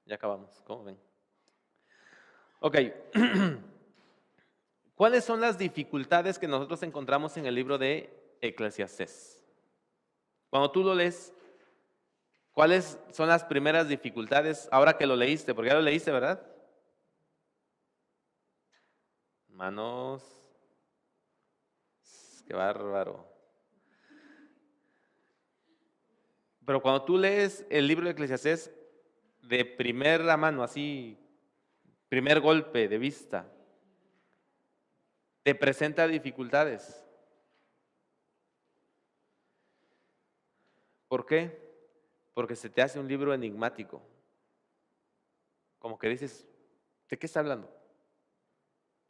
Ya acabamos, ¿cómo ven? Ok. ¿Cuáles son las dificultades que nosotros encontramos en el libro de Eclesiastés? Cuando tú lo lees, ¿cuáles son las primeras dificultades ahora que lo leíste? Porque ya lo leíste, ¿verdad? Manos, qué bárbaro. Pero cuando tú lees el libro de Eclesiastés de primera mano, así, primer golpe de vista, te presenta dificultades. ¿Por qué? Porque se te hace un libro enigmático. Como que dices, ¿de qué está hablando?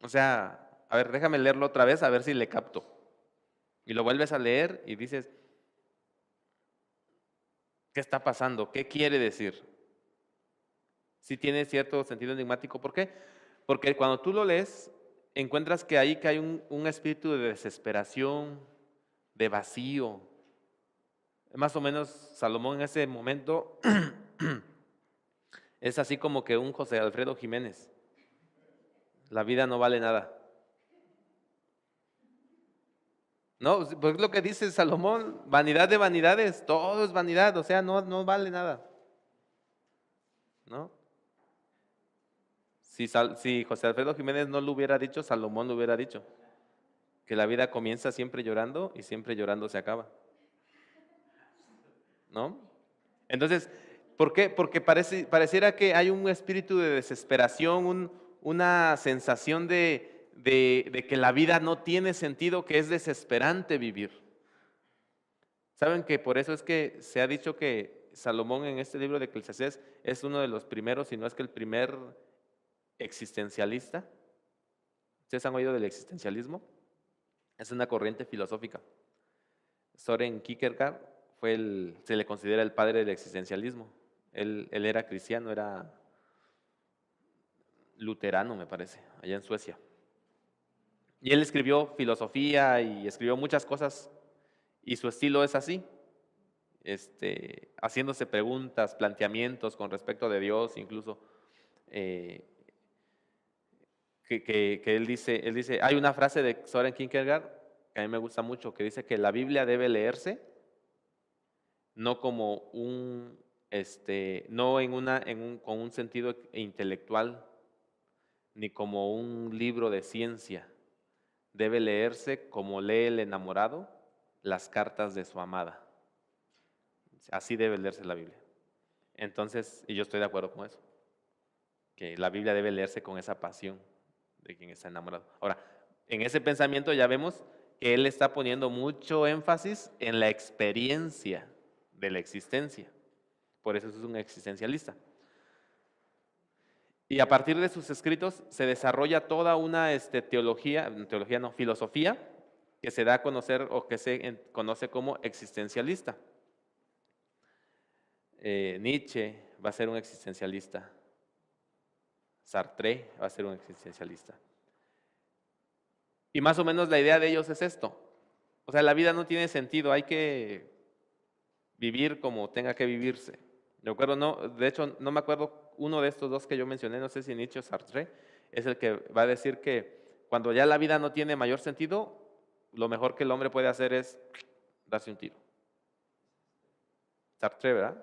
O sea, a ver, déjame leerlo otra vez a ver si le capto. Y lo vuelves a leer y dices, ¿qué está pasando? ¿Qué quiere decir? Sí tiene cierto sentido enigmático. ¿Por qué? Porque cuando tú lo lees, encuentras que ahí que hay un espíritu de desesperación, de vacío. Más o menos Salomón en ese momento es así como que un José Alfredo Jiménez. La vida no vale nada. No, pues lo que dice Salomón, vanidad de vanidades, todo es vanidad, o sea, no vale nada, ¿no? Si José Alfredo Jiménez no lo hubiera dicho, Salomón lo hubiera dicho, que la vida comienza siempre llorando y siempre llorando se acaba, ¿no? Entonces, ¿por qué? Porque pareciera que hay un espíritu de desesperación, una sensación de que la vida no tiene sentido, que es desesperante vivir. ¿Saben que por eso es que se ha dicho que Salomón en este libro de Eclesiastés es uno de los primeros, si no es que el primer existencialista? ¿Ustedes han oído del existencialismo? Es una corriente filosófica. Soren Kierkegaard se le considera el padre del existencialismo. Él era cristiano, era luterano, me parece, allá en Suecia. Y él escribió filosofía y escribió muchas cosas, y su estilo es así, haciéndose preguntas, planteamientos con respecto de Dios, incluso eh, que él dice, hay una frase de Soren Kierkegaard que a mí me gusta mucho, que dice que la Biblia debe leerse no como no con un sentido intelectual, ni como un libro de ciencia. Debe leerse como lee el enamorado las cartas de su amada. Así debe leerse la Biblia. Entonces, y yo estoy de acuerdo con eso, que la Biblia debe leerse con esa pasión de quien está enamorado. Ahora, en ese pensamiento ya vemos que él está poniendo mucho énfasis en la experiencia de la existencia. Por eso es un existencialista. Y a partir de sus escritos se desarrolla toda una filosofía, que se da a conocer o que se conoce como existencialista. Nietzsche va a ser un existencialista. Sartre va a ser un existencialista. Y más o menos la idea de ellos es esto. O sea, la vida no tiene sentido, hay que vivir como tenga que vivirse. De hecho, no me acuerdo, uno de estos dos que yo mencioné, no sé si Nietzsche o Sartre, es el que va a decir que cuando ya la vida no tiene mayor sentido, lo mejor que el hombre puede hacer es darse un tiro. Sartre, ¿verdad?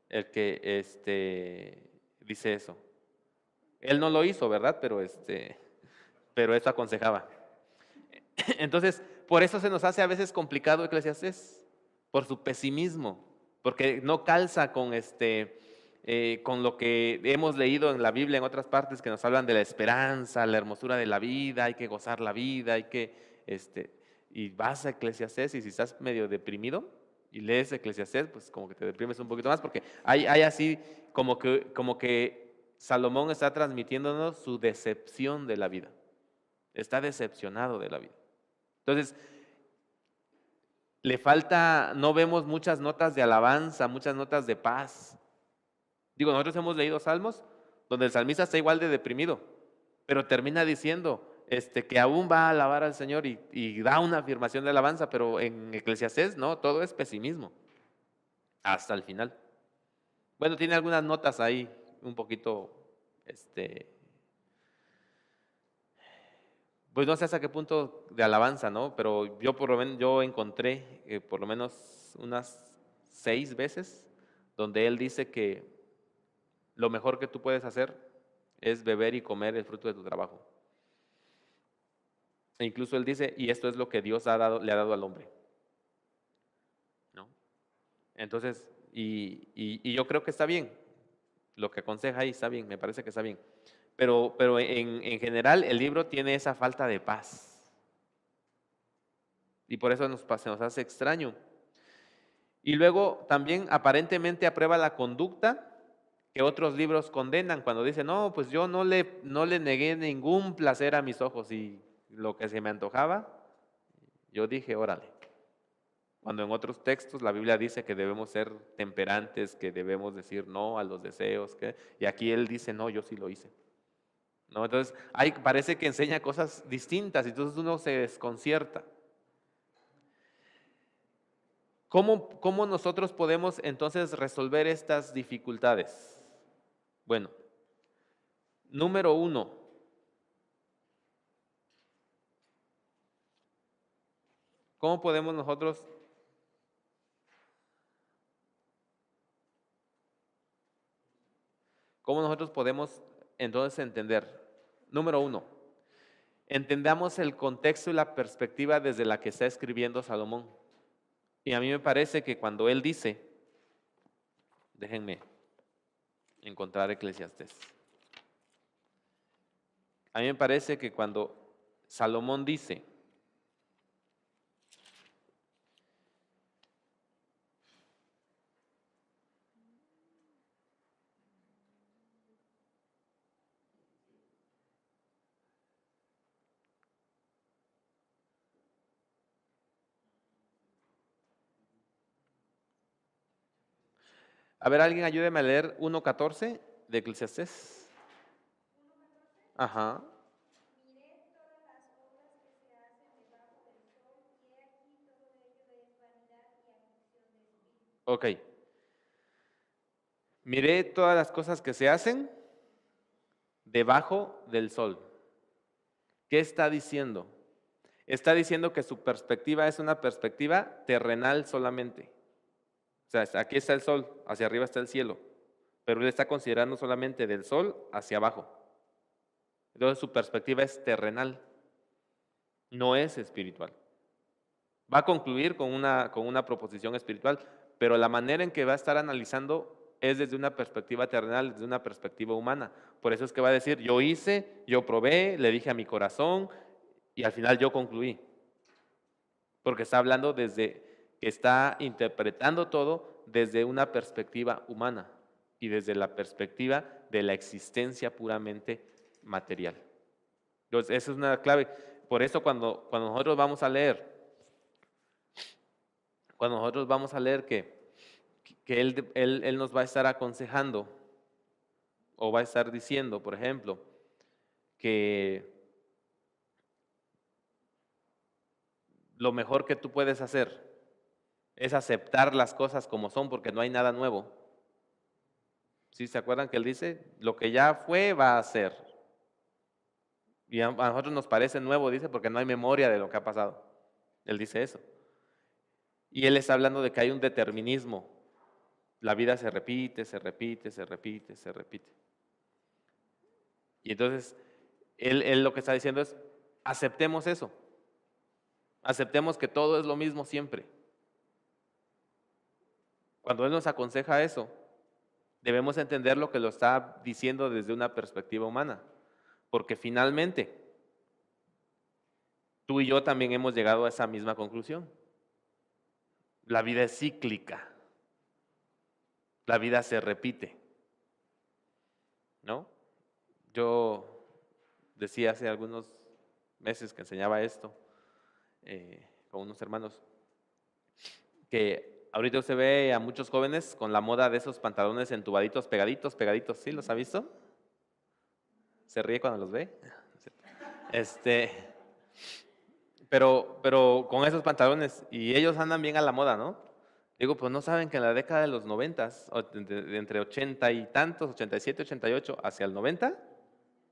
El que dice eso. Él no lo hizo, ¿verdad? Pero esto aconsejaba. Entonces, por eso se nos hace a veces complicado Eclesiastés, por su pesimismo, porque no calza con lo que hemos leído en la Biblia en otras partes que nos hablan de la esperanza, la hermosura de la vida, hay que gozar la vida, y vas a Eclesiastés y si estás medio deprimido y lees Eclesiastés, pues como que te deprimes un poquito más, porque hay así como que Salomón está transmitiéndonos su decepción de la vida, está decepcionado de la vida. Entonces, le falta, no vemos muchas notas de alabanza, muchas notas de paz. Digo, nosotros hemos leído salmos donde el salmista está igual de deprimido, pero termina diciendo que aún va a alabar al Señor y da una afirmación de alabanza, pero en Eclesiastés no, todo es pesimismo, hasta el final. Bueno, tiene algunas notas ahí un poquito, pues no sé hasta qué punto de alabanza, ¿no? Pero yo por lo menos yo encontré por lo menos unas 6 veces donde él dice que lo mejor que tú puedes hacer es beber y comer el fruto de tu trabajo. E incluso él dice, y esto es lo que Dios le ha dado al hombre, ¿no? Entonces, y yo creo que está bien, lo que aconseja ahí está bien, me parece que está bien. Pero en general el libro tiene esa falta de paz. Y por eso se nos hace extraño. Y luego también aparentemente aprueba la conducta que otros libros condenan cuando dice, no, pues yo no le negué ningún placer a mis ojos y lo que se me antojaba, yo dije, órale. Cuando en otros textos la Biblia dice que debemos ser temperantes, que debemos decir no a los deseos, y aquí él dice, no, yo sí lo hice. ¿No? Entonces, parece que enseña cosas distintas, y entonces uno se desconcierta. ¿Cómo nosotros podemos entonces resolver estas dificultades? Bueno, número 1, ¿cómo podemos nosotros podemos entonces entender? Número 1, entendamos el contexto y la perspectiva desde la que está escribiendo Salomón. Y a mí me parece que cuando él dice, déjenme encontrar Eclesiastés. A mí me parece que cuando Salomón dice, a ver, alguien ayúdeme a leer 1:14 de Eclesiastés. Ajá. Ok. Miré todas las cosas que se hacen debajo del sol. ¿Qué está diciendo? Está diciendo que su perspectiva es una perspectiva terrenal solamente. O sea, aquí está el sol, hacia arriba está el cielo, pero él está considerando solamente del sol hacia abajo. Entonces su perspectiva es terrenal, no es espiritual. Va a concluir con una proposición espiritual, pero la manera en que va a estar analizando es desde una perspectiva terrenal, desde una perspectiva humana. Por eso es que va a decir, yo hice, yo probé, le dije a mi corazón y al final yo concluí. Porque está hablando desde que está interpretando todo desde una perspectiva humana y desde la perspectiva de la existencia puramente material. Entonces, esa es una clave. Por eso cuando nosotros vamos a leer, que él nos va a estar aconsejando o va a estar diciendo, por ejemplo, que lo mejor que tú puedes hacer es aceptar las cosas como son porque no hay nada nuevo. ¿Sí se acuerdan que él dice? Lo que ya fue va a ser. Y a nosotros nos parece nuevo, dice, porque no hay memoria de lo que ha pasado. Él dice eso. Y él está hablando de que hay un determinismo. La vida se repite, se repite, se repite, se repite. Y entonces, él lo que está diciendo es, aceptemos eso. Aceptemos que todo es lo mismo siempre. Cuando él nos aconseja eso, debemos entender lo que lo está diciendo desde una perspectiva humana. Porque finalmente, tú y yo también hemos llegado a esa misma conclusión. La vida es cíclica. La vida se repite. ¿No? Yo decía hace algunos meses que enseñaba esto con unos hermanos, que ahorita usted ve a muchos jóvenes con la moda de esos pantalones entubaditos, pegaditos, pegaditos. ¿Sí los ha visto? ¿Se ríe cuando los ve? Pero con esos pantalones, y ellos andan bien a la moda, ¿no? Digo, pues no saben que en la década de los 90, entre 80 y tantos, 87, 88, hacia el 90,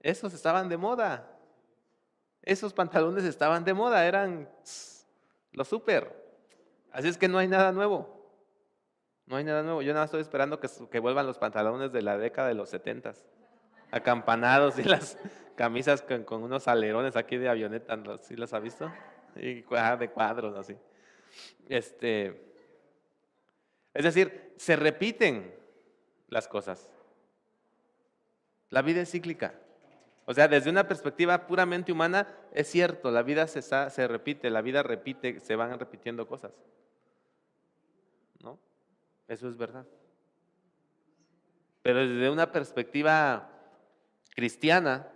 esos estaban de moda. Esos pantalones estaban de moda, eran los súper. Así es que no hay nada nuevo. No hay nada nuevo. Yo nada más estoy esperando que vuelvan los pantalones de la década de los 70, acampanados y las camisas con unos alerones aquí de avioneta. ¿No? ¿Sí los ha visto? Y de cuadros, así. Es decir, se repiten las cosas. La vida es cíclica. O sea, desde una perspectiva puramente humana, es cierto, la vida se repite, la vida repite, se van repitiendo cosas. ¿No? Eso es verdad. Pero desde una perspectiva cristiana,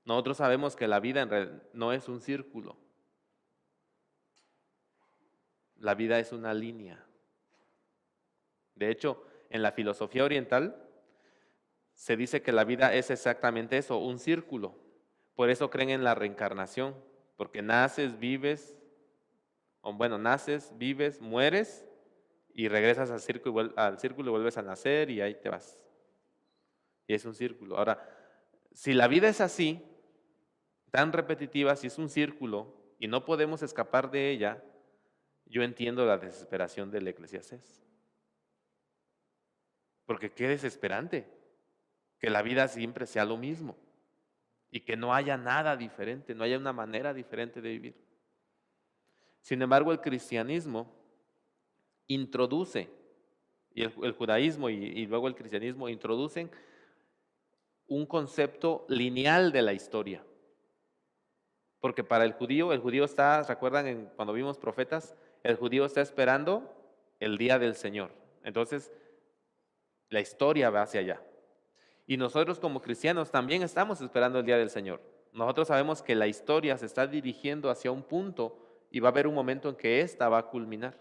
nosotros sabemos que la vida en realidad no es un círculo. La vida es una línea. De hecho, en la filosofía oriental se dice que la vida es exactamente eso, un círculo. Por eso creen en la reencarnación, porque naces, vives, naces, vives, mueres y regresas al círculo y vuelves a nacer y ahí te vas. Y es un círculo. Ahora, si la vida es así, tan repetitiva, si es un círculo y no podemos escapar de ella, yo entiendo la desesperación del Eclesiastés. Porque qué desesperante que la vida siempre sea lo mismo y que no haya nada diferente, no haya una manera diferente de vivir. Sin embargo, el cristianismo introduce, y el judaísmo y luego el cristianismo introducen un concepto lineal de la historia. Porque para el judío está, ¿recuerdan cuando vimos profetas? El judío está esperando el día del Señor. Entonces, la historia va hacia allá. Y nosotros como cristianos también estamos esperando el día del Señor. Nosotros sabemos que la historia se está dirigiendo hacia un punto y va a haber un momento en que ésta va a culminar.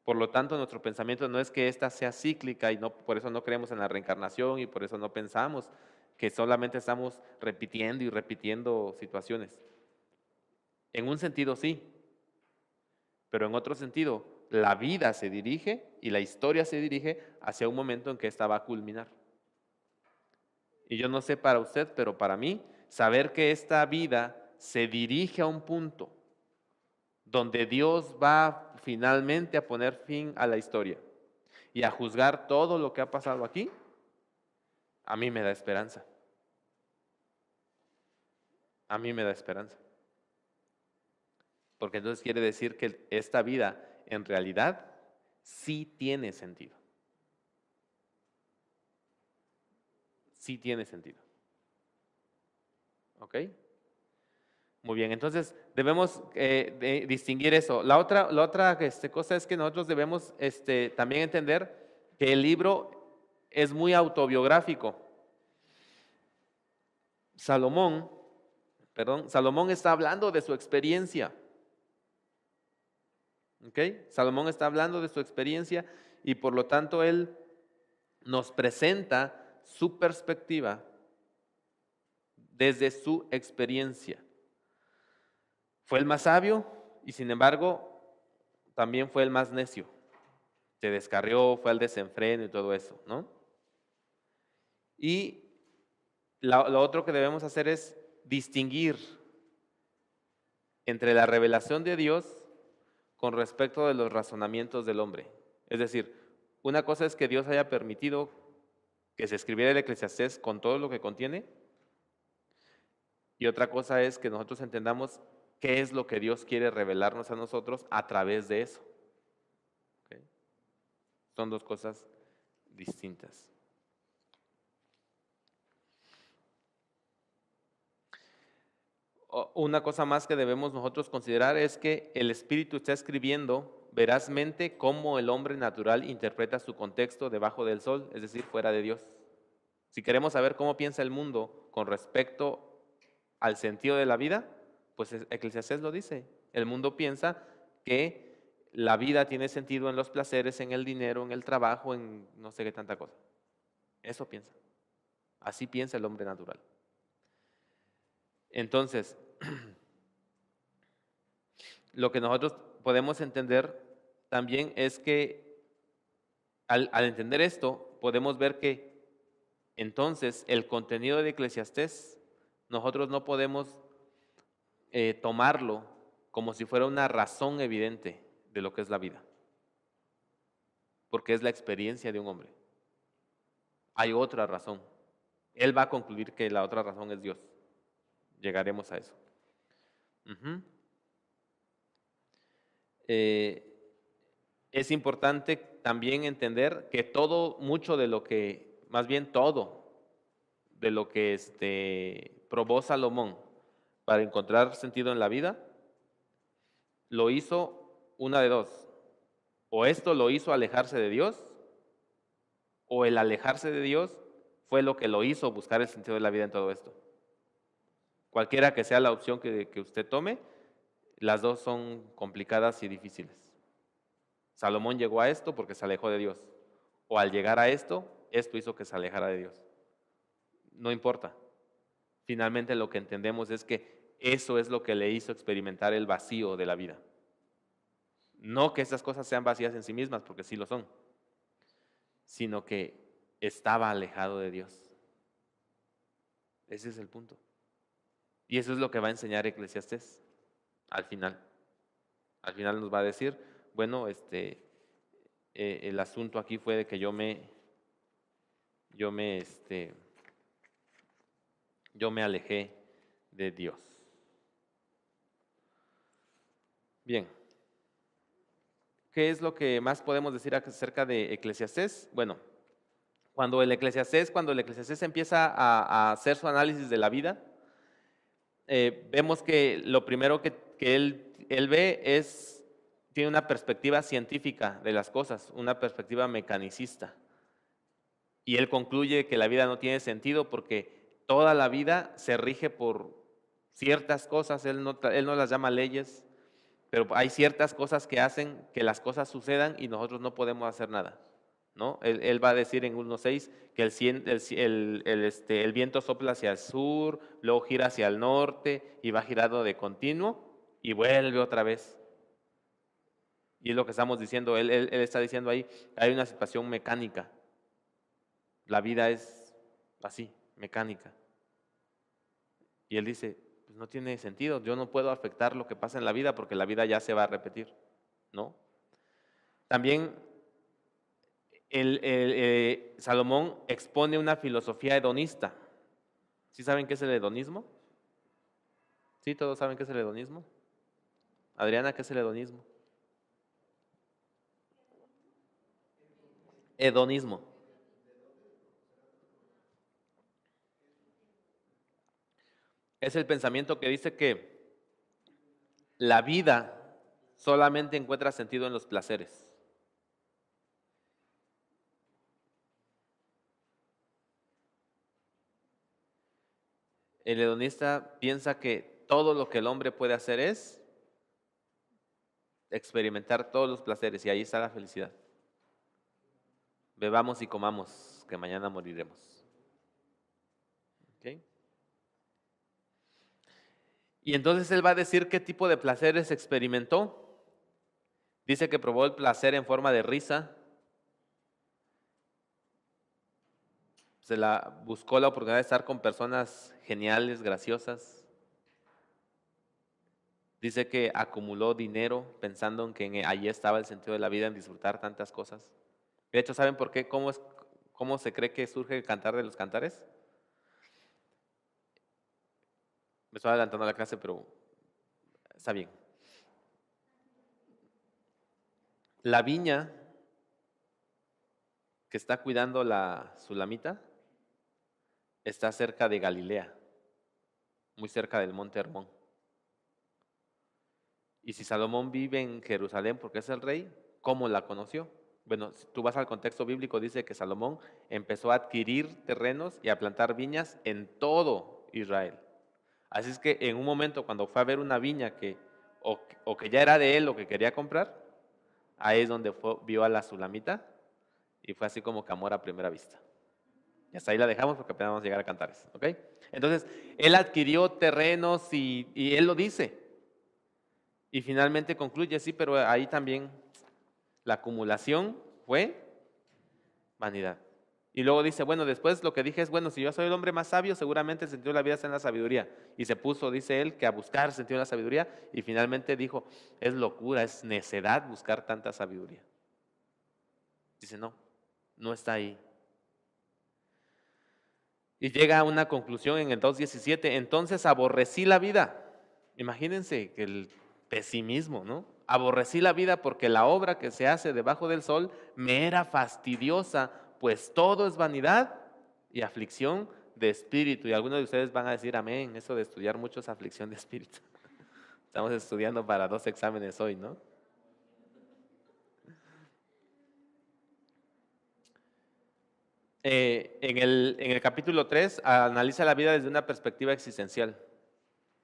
Por lo tanto, nuestro pensamiento no es que ésta sea cíclica y por eso no creemos en la reencarnación y por eso no pensamos que solamente estamos repitiendo y repitiendo situaciones. En un sentido sí, pero en otro sentido, la vida se dirige y la historia se dirige hacia un momento en que ésta va a culminar. Y yo no sé para usted, pero para mí, saber que esta vida se dirige a un punto donde Dios va finalmente a poner fin a la historia y a juzgar todo lo que ha pasado aquí, a mí me da esperanza. A mí me da esperanza. Porque entonces quiere decir que esta vida en realidad sí tiene sentido. Sí tiene sentido. ¿Ok? Muy bien, entonces debemos distinguir eso. La otra cosa es que nosotros debemos también entender que el libro es muy autobiográfico. Salomón está hablando de su experiencia. ¿Ok? Salomón está hablando de su experiencia y por lo tanto él nos presenta su perspectiva desde su experiencia. Fue el más sabio y sin embargo también fue el más necio. Se descarrió, fue al desenfreno y todo eso, ¿no? Y lo otro que debemos hacer es distinguir entre la revelación de Dios con respecto de los razonamientos del hombre. Es decir, una cosa es que Dios haya permitido que se escribiera el Eclesiastés con todo lo que contiene, y otra cosa es que nosotros entendamos qué es lo que Dios quiere revelarnos a nosotros a través de eso. ¿Okay? Son dos cosas distintas. Una cosa más que debemos nosotros considerar es que el Espíritu está escribiendo verazmente cómo el hombre natural interpreta su contexto debajo del sol, es decir, fuera de Dios. Si queremos saber cómo piensa el mundo con respecto al sentido de la vida, pues Eclesiastés lo dice. El mundo piensa que la vida tiene sentido en los placeres, en el dinero, en el trabajo, en no sé qué tanta cosa. Eso piensa. Así piensa el hombre natural. Entonces, lo que nosotros podemos entender también es que al entender esto, podemos ver que entonces el contenido de Eclesiastés, nosotros no podemos tomarlo como si fuera una razón evidente de lo que es la vida, porque es la experiencia de un hombre. Hay otra razón. Él va a concluir que la otra razón es Dios. Llegaremos a eso. Es importante también entender que mucho de lo que, más bien todo, de lo que probó Salomón para encontrar sentido en la vida, lo hizo una de dos. O esto lo hizo alejarse de Dios, o el alejarse de Dios fue lo que lo hizo buscar el sentido de la vida en todo esto. Cualquiera que sea la opción que usted tome, las dos son complicadas y difíciles. Salomón llegó a esto porque se alejó de Dios. O al llegar a esto hizo que se alejara de Dios. No importa. Finalmente lo que entendemos es que eso es lo que le hizo experimentar el vacío de la vida. No que esas cosas sean vacías en sí mismas, porque sí lo son, sino que estaba alejado de Dios. Ese es el punto. Y eso es lo que va a enseñar Eclesiastés al final. Al final nos va a decir, bueno, el asunto aquí fue de que yo me alejé de Dios. Bien. ¿Qué es lo que más podemos decir acerca de Eclesiastés? Bueno, cuando el Eclesiastés empieza a hacer su análisis de la vida, vemos que lo primero que él ve tiene una perspectiva científica de las cosas, una perspectiva mecanicista. Y él concluye que la vida no tiene sentido porque toda la vida se rige por ciertas cosas, él no las llama leyes, pero hay ciertas cosas que hacen que las cosas sucedan y nosotros no podemos hacer nada, ¿no? Él va a decir en 1:6 que el viento sopla hacia el sur, luego gira hacia el norte y va girando de continuo y vuelve otra vez. Y es lo que estamos diciendo, él está diciendo ahí, hay una situación mecánica. La vida es así, mecánica. Y él dice, pues no tiene sentido, yo no puedo afectar lo que pasa en la vida porque la vida ya se va a repetir, ¿no? También Salomón expone una filosofía hedonista. ¿Sí saben qué es el hedonismo? ¿Sí? ¿Todos saben qué es el hedonismo? Adriana, ¿qué es el hedonismo? Hedonismo. Es el pensamiento que dice que la vida solamente encuentra sentido en los placeres. El hedonista piensa que todo lo que el hombre puede hacer es experimentar todos los placeres y ahí está la felicidad. Bebamos y comamos, que mañana moriremos. ¿Okay? Y entonces él va a decir qué tipo de placeres experimentó. Dice que probó el placer en forma de risa. Buscó la oportunidad de estar con personas geniales, graciosas. Dice que acumuló dinero pensando en que allí estaba el sentido de la vida, en disfrutar tantas cosas. De hecho, ¿saben por qué? ¿Cómo se cree que surge el cantar de los cantares? Me estoy adelantando a la clase, pero está bien. La viña que está cuidando la Sulamita está cerca de Galilea, muy cerca del monte Hermón. Y si Salomón vive en Jerusalén porque es el rey, ¿cómo la conoció? Bueno, si tú vas al contexto bíblico, dice que Salomón empezó a adquirir terrenos y a plantar viñas en todo Israel. Así es que en un momento cuando fue a ver una viña o que ya era de él o que quería comprar, ahí es donde vio a la Sulamita y fue así como que amor a primera vista. Y hasta ahí la dejamos porque apenas vamos a llegar a Cantares, ¿ok? Entonces, él adquirió terrenos y él lo dice. Y finalmente concluye, sí, pero ahí también La acumulación fue vanidad. Y luego dice, bueno, después lo que dije es, bueno, si yo soy el hombre más sabio, seguramente el sentido de la vida está en la sabiduría. Y se puso, dice él, que a buscar el sentido de la sabiduría, y finalmente dijo, es locura, es necedad buscar tanta sabiduría. Dice, no, no está ahí. Y llega a una conclusión en el 2:17, entonces aborrecí la vida. Imagínense que el pesimismo, ¿no? Aborrecí la vida porque la obra que se hace debajo del sol me era fastidiosa, pues todo es vanidad y aflicción de espíritu. Y algunos de ustedes van a decir amén, eso de estudiar mucho es aflicción de espíritu. Estamos estudiando para 2 exámenes hoy, ¿no? En el capítulo 3 analiza la vida desde una perspectiva existencial.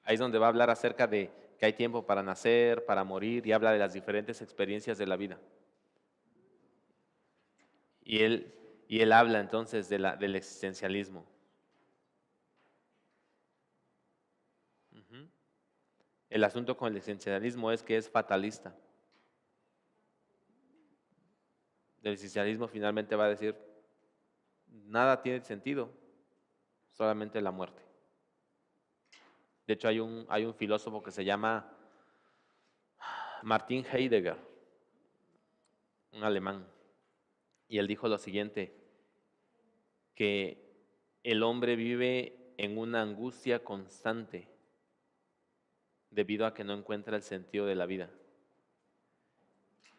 Ahí es donde va a hablar acerca de que hay tiempo para nacer, para morir, y habla de las diferentes experiencias de la vida. Y él habla entonces del existencialismo. Ujú. El asunto con el existencialismo es que es fatalista. El existencialismo finalmente va a decir, nada tiene sentido, solamente la muerte. De hecho, hay un filósofo que se llama Martin Heidegger, un alemán, y él dijo lo siguiente, que el hombre vive en una angustia constante debido a que no encuentra el sentido de la vida.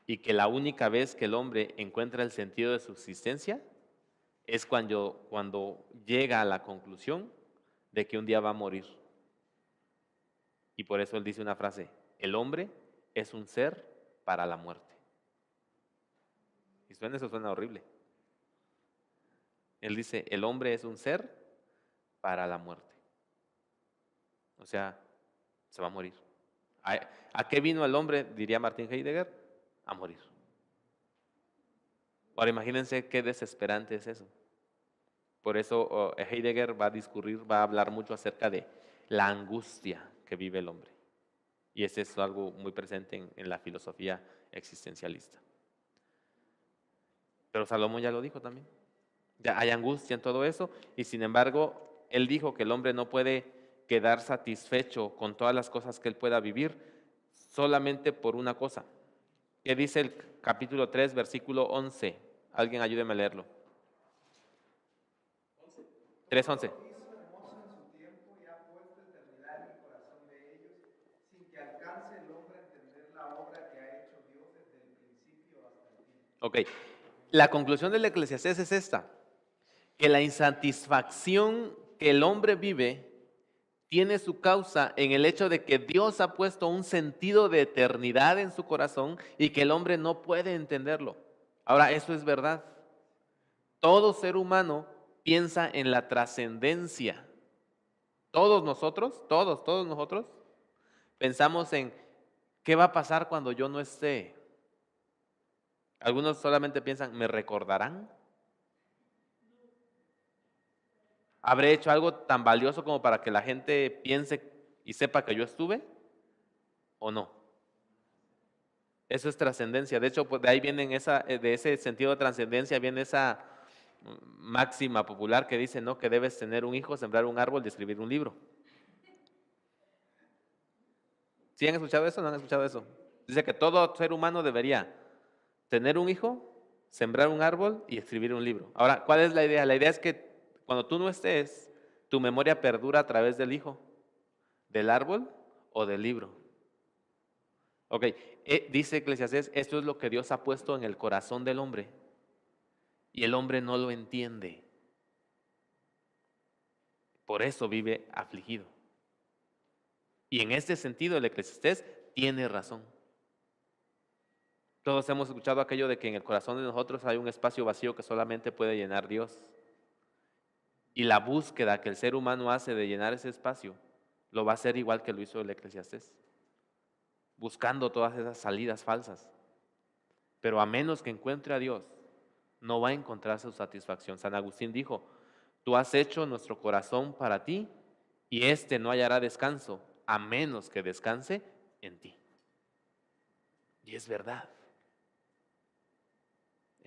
Y que la única vez que el hombre encuentra el sentido de su existencia es cuando llega a la conclusión de que un día va a morir. Y por eso él dice una frase, el hombre es un ser para la muerte. Y eso suena horrible. Él dice, el hombre es un ser para la muerte. O sea, se va a morir. ¿A qué vino el hombre? Diría Martin Heidegger, a morir. Ahora imagínense qué desesperante es eso. Por eso Heidegger va a discurrir, va a hablar mucho acerca de la angustia que vive el hombre. Y ese es algo muy presente en la filosofía existencialista. Pero Salomón ya lo dijo también. Ya hay angustia en todo eso y sin embargo, él dijo que el hombre no puede quedar satisfecho con todas las cosas que él pueda vivir solamente por una cosa. ¿Qué dice el capítulo 3, versículo 11? Alguien ayúdeme a leerlo. 3:11. Ok, la conclusión del Eclesiastés es esta, que la insatisfacción que el hombre vive tiene su causa en el hecho de que Dios ha puesto un sentido de eternidad en su corazón y que el hombre no puede entenderlo. Ahora, eso es verdad. Todo ser humano piensa en la trascendencia. Todos nosotros pensamos en qué va a pasar cuando yo no esté. Algunos solamente piensan, ¿me recordarán? ¿Habré hecho algo tan valioso como para que la gente piense y sepa que yo estuve? ¿O no? Eso es trascendencia. De hecho, pues de ahí de ese sentido de trascendencia viene esa máxima popular que dice, ¿no? Que debes tener un hijo, sembrar un árbol y escribir un libro. ¿Sí han escuchado eso o no han escuchado eso? Dice que todo ser humano debería tener un hijo, sembrar un árbol y escribir un libro. Ahora, ¿cuál es la idea? La idea es que cuando tú no estés, tu memoria perdura a través del hijo, del árbol o del libro. Ok, dice Eclesiastés, esto es lo que Dios ha puesto en el corazón del hombre y el hombre no lo entiende. Por eso vive afligido. Y en este sentido el Eclesiastés tiene razón. Todos hemos escuchado aquello de que en el corazón de nosotros hay un espacio vacío que solamente puede llenar Dios. Y la búsqueda que el ser humano hace de llenar ese espacio lo va a hacer igual que lo hizo el Eclesiastés, buscando todas esas salidas falsas. Pero a menos que encuentre a Dios, no va a encontrar su satisfacción. San Agustín dijo, tú has hecho nuestro corazón para ti y éste no hallará descanso a menos que descanse en ti. Y es verdad.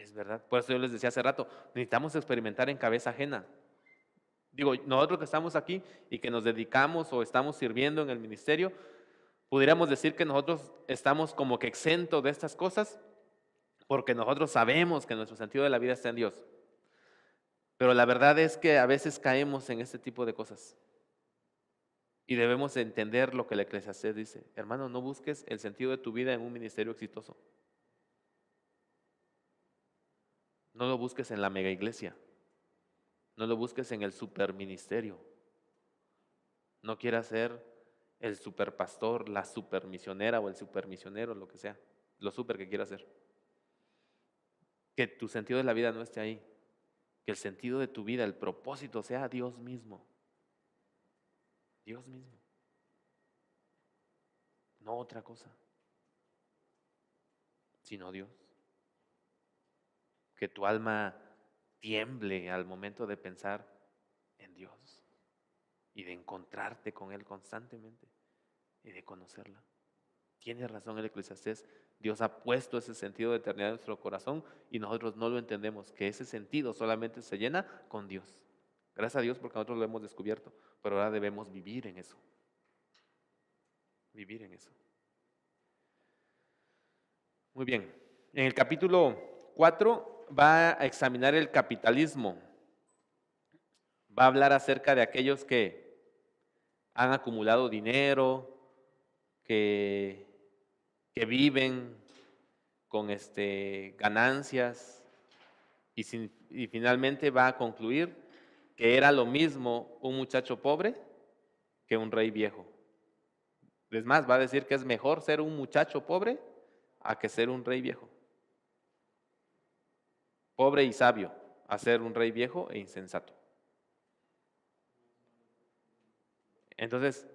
Es verdad. Por eso yo les decía hace rato, necesitamos experimentar en cabeza ajena. Digo, nosotros que estamos aquí y que nos dedicamos o estamos sirviendo en el ministerio, pudiéramos decir que nosotros estamos como que exentos de estas cosas porque nosotros sabemos que nuestro sentido de la vida está en Dios. Pero la verdad es que a veces caemos en este tipo de cosas. Y debemos entender lo que el Eclesiastés dice. Hermano, no busques el sentido de tu vida en un ministerio exitoso. No lo busques en la mega iglesia. No lo busques en el superministerio. No quieras ser el superpastor, la supermisionera o el supermisionero, lo que sea. Lo super que quieras ser. Que tu sentido de la vida no esté ahí. Que el sentido de tu vida, el propósito sea Dios mismo. Dios mismo. No otra cosa, sino Dios. Que tu alma tiemble al momento de pensar en Dios y de encontrarte con Él constantemente y de conocerla. Tiene razón el Eclesiastés. Dios ha puesto ese sentido de eternidad en nuestro corazón y nosotros no lo entendemos, que ese sentido solamente se llena con Dios. Gracias a Dios porque nosotros lo hemos descubierto, pero ahora debemos vivir en eso. Vivir en eso. Muy bien. En el capítulo 4 va a examinar el capitalismo. Va a hablar acerca de aquellos que han acumulado dinero, que viven con ganancias y finalmente va a concluir que era lo mismo un muchacho pobre que un rey viejo. Es más, va a decir que es mejor ser un muchacho pobre a que ser un rey viejo. Pobre y sabio a ser un rey viejo e insensato. Entonces,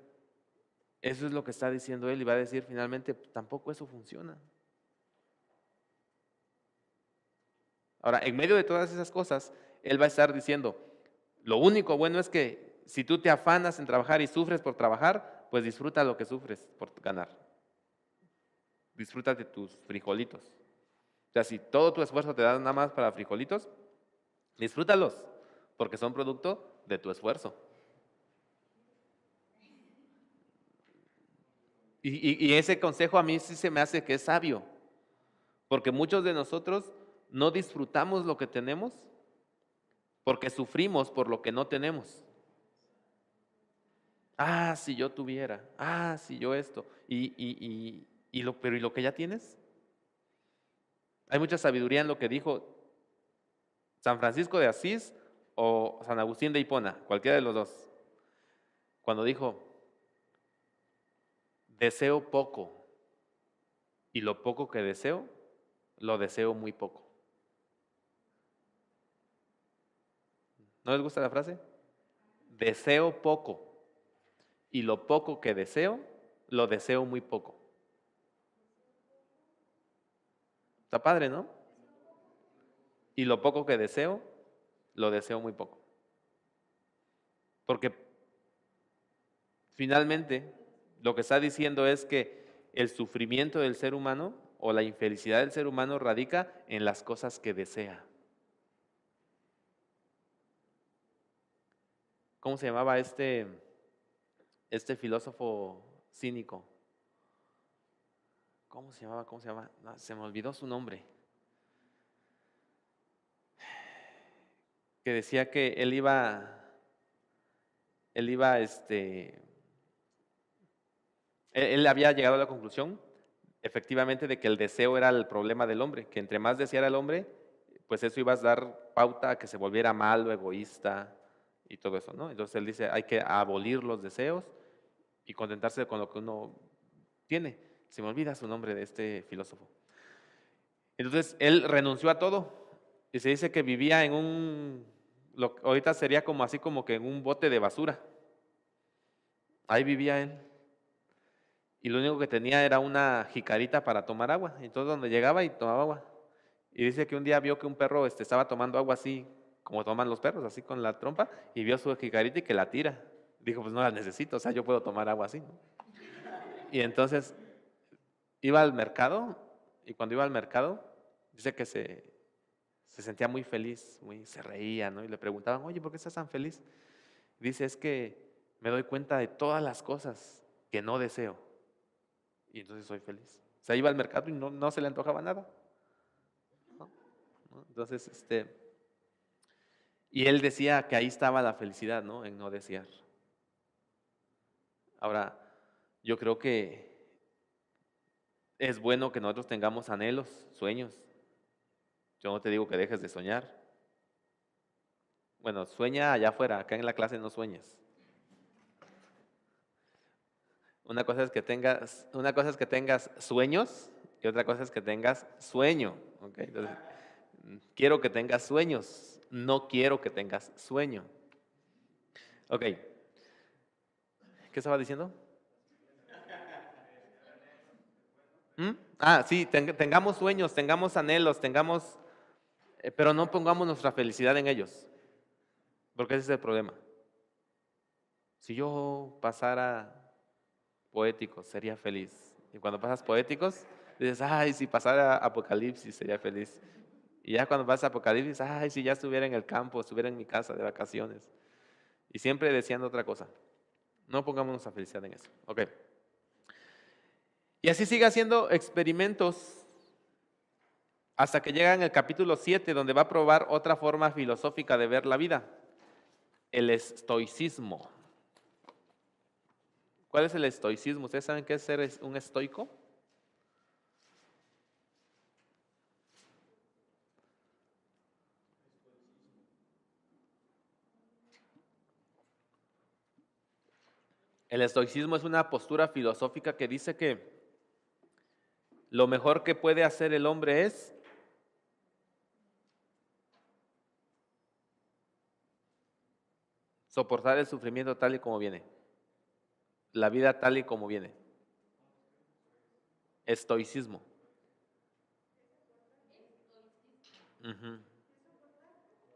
eso es lo que está diciendo él y va a decir finalmente, tampoco eso funciona. Ahora, en medio de todas esas cosas, él va a estar diciendo, lo único bueno es que si tú te afanas en trabajar y sufres por trabajar, pues disfruta lo que sufres por ganar. Disfruta de tus frijolitos. O sea, si todo tu esfuerzo te da nada más para frijolitos, disfrútalos, porque son producto de tu esfuerzo. Y ese consejo a mí sí se me hace que es sabio, porque muchos de nosotros no disfrutamos lo que tenemos porque sufrimos por lo que no tenemos. Ah, si yo tuviera, si yo esto, pero ¿y lo que ya tienes? Hay mucha sabiduría en lo que dijo San Francisco de Asís o San Agustín de Hipona, cualquiera de los dos, cuando dijo, deseo poco y lo poco que deseo, lo deseo muy poco. ¿No les gusta la frase? Deseo poco y lo poco que deseo, lo deseo muy poco. Está padre, ¿no? Y lo poco que deseo, lo deseo muy poco. Porque finalmente lo que está diciendo es que el sufrimiento del ser humano o la infelicidad del ser humano radica en las cosas que desea. ¿Cómo se llamaba este filósofo cínico? ¿Cómo se llamaba? No, se me olvidó su nombre. Que decía que él iba él había llegado a la conclusión, efectivamente, de que el deseo era el problema del hombre, que entre más deseara el hombre, pues eso iba a dar pauta a que se volviera malo, egoísta y todo eso, ¿no? Entonces él dice, hay que abolir los deseos y contentarse con lo que uno tiene. Se me olvida su nombre de este filósofo. Entonces él renunció a todo y se dice que vivía en ahorita sería como así como que en un bote de basura. Ahí vivía él. Y lo único que tenía era una jicarita para tomar agua. Entonces donde llegaba y tomaba agua. Y dice que un día vio que un perro estaba tomando agua así, como toman los perros, así con la trompa, y vio su jicarita y que la tira. Dijo, pues no la necesito, o sea, yo puedo tomar agua así, ¿no? Y entonces iba al mercado, y cuando iba al mercado, dice que se sentía muy feliz, se reía, ¿no? Y le preguntaban, oye, ¿por qué estás tan feliz? Dice, es que me doy cuenta de todas las cosas que no deseo y entonces soy feliz. O sea, iba al mercado y no se le antojaba nada, ¿no? Entonces, y él decía que ahí estaba la felicidad, ¿no? En no desear. Ahora, yo creo que es bueno que nosotros tengamos anhelos, sueños. Yo no te digo que dejes de soñar. Bueno, sueña allá afuera, acá en la clase no sueñes. Una cosa es que tengas sueños y otra cosa es que tengas sueño. ¿Okay? Entonces, quiero que tengas sueños, no quiero que tengas sueño. Ok, ¿qué estaba diciendo? ¿Mm? Sí, tengamos sueños, tengamos anhelos, pero no pongamos nuestra felicidad en ellos, porque ese es el problema. Si yo pasara poéticos, sería feliz. Y cuando pasas poéticos, dices, ay, si pasara Apocalipsis, sería feliz. Y ya cuando vas a Apocalipsis, ay, si ya estuviera en el campo, estuviera en mi casa de vacaciones. Y siempre deseando otra cosa. No pongamos nuestra felicidad en eso. Ok. Y así sigue haciendo experimentos hasta que llega en el capítulo 7, donde va a probar otra forma filosófica de ver la vida, el estoicismo. ¿Cuál es el estoicismo? ¿Ustedes saben qué es ser un estoico? El estoicismo es una postura filosófica que dice que lo mejor que puede hacer el hombre es soportar el sufrimiento tal y como viene, la vida tal y como viene. Estoicismo. Ujú.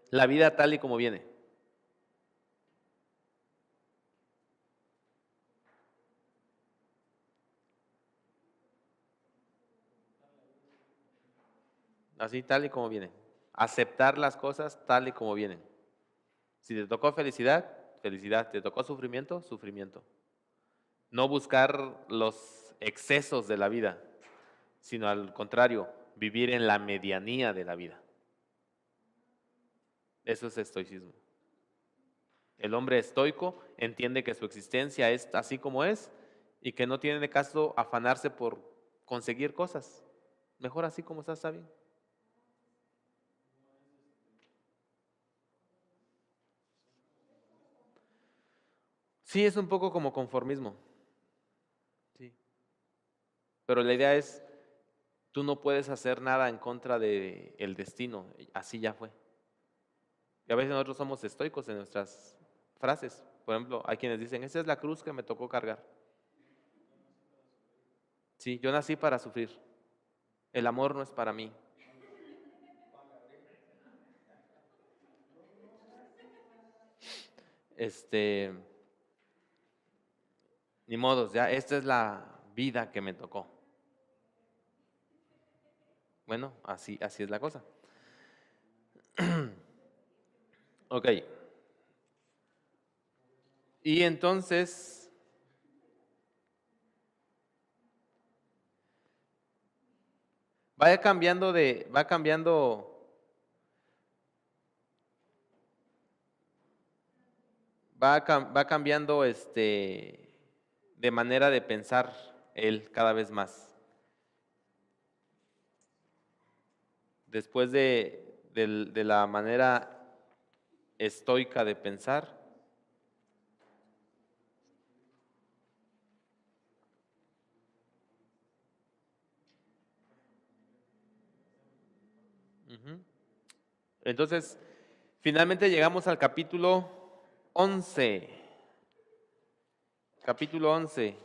La vida tal y como viene. Así tal y como viene. Aceptar las cosas tal y como vienen. Si te tocó felicidad, felicidad. Te tocó sufrimiento, sufrimiento. No buscar los excesos de la vida, sino al contrario, vivir en la medianía de la vida. Eso es estoicismo. El hombre estoico entiende que su existencia es así como es y que no tiene caso afanarse por conseguir cosas. Mejor así como está bien. Sí, es un poco como conformismo. Sí. Pero la idea es, tú no puedes hacer nada en contra del destino. Así ya fue. Y a veces nosotros somos estoicos en nuestras frases. Por ejemplo, hay quienes dicen, esa es la cruz que me tocó cargar. Sí, yo nací para sufrir. El amor no es para mí. Ni modos, ya, esta es la vida que me tocó. Bueno, así es la cosa. Ok. Y entonces, va cambiando, va cambiando de manera de pensar él cada vez más. Después de la manera estoica de pensar, ujú. Entonces, finalmente llegamos al capítulo 11. Capítulo 11.